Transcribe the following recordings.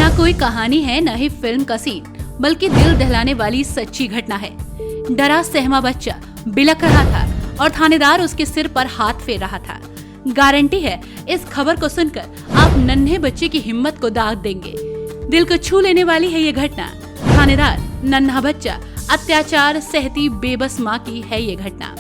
न कोई कहानी है न ही फिल्म का सीन, बल्कि दिल दहलाने वाली सच्ची घटना है। डरा सहमा बच्चा बिलख रहा था और थानेदार उसके सिर पर हाथ फेर रहा था। गारंटी है इस खबर को सुनकर आप नन्हे बच्चे की हिम्मत को दाग देंगे। दिल को छू लेने वाली है ये घटना। थानेदार, नन्हा बच्चा, अत्याचार सहती बेबस माँ की है ये घटना।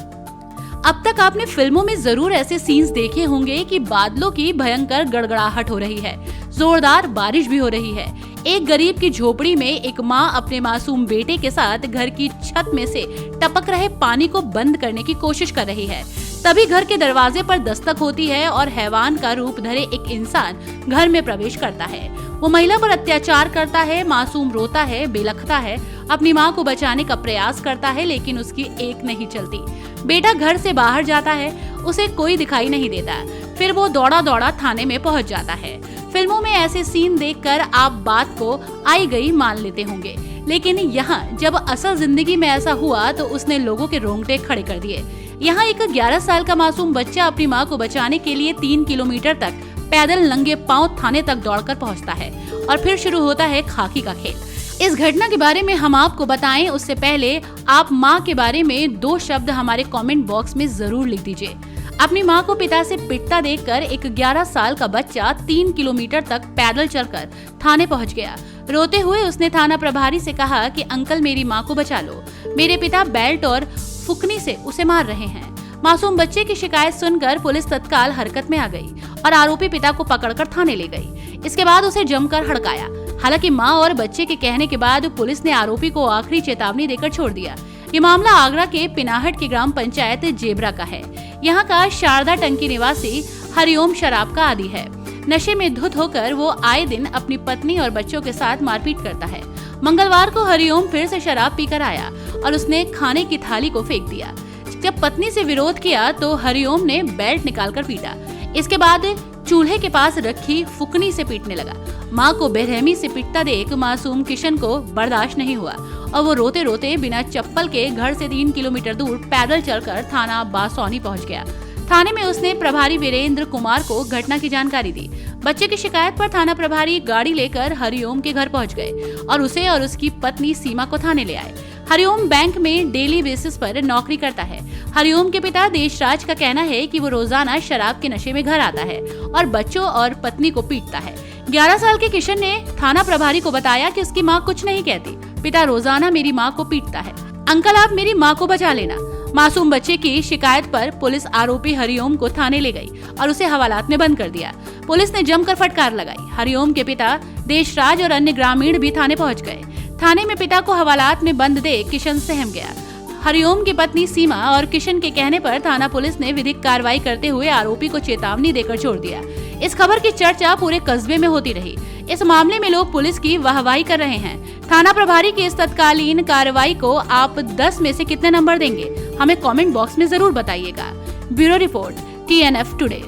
अब तक आपने फिल्मों में जरूर ऐसे सीन्स देखे होंगे कि बादलों की भयंकर गड़गड़ाहट हो रही है, जोरदार बारिश भी हो रही है। एक गरीब की झोपड़ी में एक माँ अपने मासूम बेटे के साथ घर की छत में से टपक रहे पानी को बंद करने की कोशिश कर रही है। तभी घर के दरवाजे पर दस्तक होती है और हैवान का रूप धरे एक इंसान घर में प्रवेश करता है। वो महिला पर अत्याचार करता है, मासूम रोता है, बिलखता है, अपनी माँ को बचाने का प्रयास करता है, लेकिन उसकी एक नहीं चलती। बेटा घर से बाहर जाता है, उसे कोई दिखाई नहीं देता। फिर वो दौड़ा दौड़ा थाने में पहुंच जाता है। फिल्मों में ऐसे सीन देखकर आप बात को आई गई मान लेते होंगे, लेकिन यहाँ जब असल जिंदगी में ऐसा हुआ तो उसने लोगों के रोंगटे खड़े कर दिए। यहाँ एक 11 साल का मासूम बच्चा अपनी माँ को बचाने के लिए 3 किलोमीटर तक पैदल नंगे पांव थाने तक दौड़कर पहुँचता है और फिर शुरू होता है खाकी का खेल। इस घटना के बारे में हम आपको बताएं उससे पहले आप माँ के बारे में 2 शब्द हमारे कमेंट बॉक्स में जरूर लिख दीजिए। अपनी माँ को पिता से पिटता देखकर एक 11 साल का बच्चा 3 किलोमीटर तक पैदल चलकर थाने पहुँच गया। रोते हुए उसने थाना प्रभारी से कहा कि अंकल मेरी माँ को बचा लो, मेरे पिता बेल्ट और फुकनी से उसे मार रहे हैं। मासूम बच्चे की शिकायत सुनकर पुलिस तत्काल हरकत में आ गई और आरोपी पिता को पकड़कर थाने ले गई। इसके बाद उसे जमकर हड़काया। हालांकि मां और बच्चे के कहने के बाद पुलिस ने आरोपी को आखिरी चेतावनी देकर छोड़ दिया। ये मामला आगरा के पिनाहट की ग्राम पंचायत जेबरा का है। यहाँ का शारदा टंकी निवासी हरिओम शराब का आदी है। नशे में धुत होकर वो आए दिन अपनी पत्नी और बच्चों के साथ मारपीट करता है। मंगलवार को हरिओम फिर से शराब पीकर आया और उसने खाने की थाली को फेंक दिया। जब पत्नी से विरोध किया तो हरिओम ने बेल्ट निकालकर पीटा। इसके बाद चूल्हे के पास रखी फुकनी से पीटने लगा। माँ को बेरहमी से पीटता देख मासूम किशन को बर्दाश्त नहीं हुआ और वो रोते रोते बिना चप्पल के घर से 3 किलोमीटर दूर पैदल चलकर थाना बासौनी पहुंच गया। थाने में उसने प्रभारी वीरेंद्र कुमार को घटना की जानकारी दी। बच्चे की शिकायत पर थाना प्रभारी गाड़ी लेकर हरिओम के घर पहुंच गए और उसे और उसकी पत्नी सीमा को थाने ले आए। हरिओम बैंक में डेली बेसिस पर नौकरी करता है। हरिओम के पिता देशराज का कहना है कि वो रोजाना शराब के नशे में घर आता है और बच्चों और पत्नी को पीटता है। 11 साल के किशन ने थाना प्रभारी को बताया कि उसकी माँ कुछ नहीं कहती, पिता रोजाना मेरी माँ को पीटता है, अंकल आप मेरी माँ को बचा लेना। मासूम बच्चे की शिकायत पर पुलिस आरोपी हरिओम को थाने ले गई और उसे हवालात में बंद कर दिया। पुलिस ने जमकर फटकार लगाई। हरिओम के पिता देशराज और अन्य ग्रामीण भी थाने पहुंच गए। थाने में पिता को हवालात में बंद देख किशन सहम गया। हरिओम की पत्नी सीमा और किशन के कहने पर थाना पुलिस ने विधिक कार्रवाई करते हुए आरोपी को चेतावनी देकर छोड़ दिया। इस खबर की चर्चा पूरे कस्बे में होती रही। इस मामले में लोग पुलिस की वाहवाही कर रहे हैं। थाना प्रभारी की इस तत्कालीन कार्रवाई को आप 10 में से कितने नंबर देंगे, हमें कमेंट बॉक्स में जरूर बताइएगा। Bureau report, TNF today.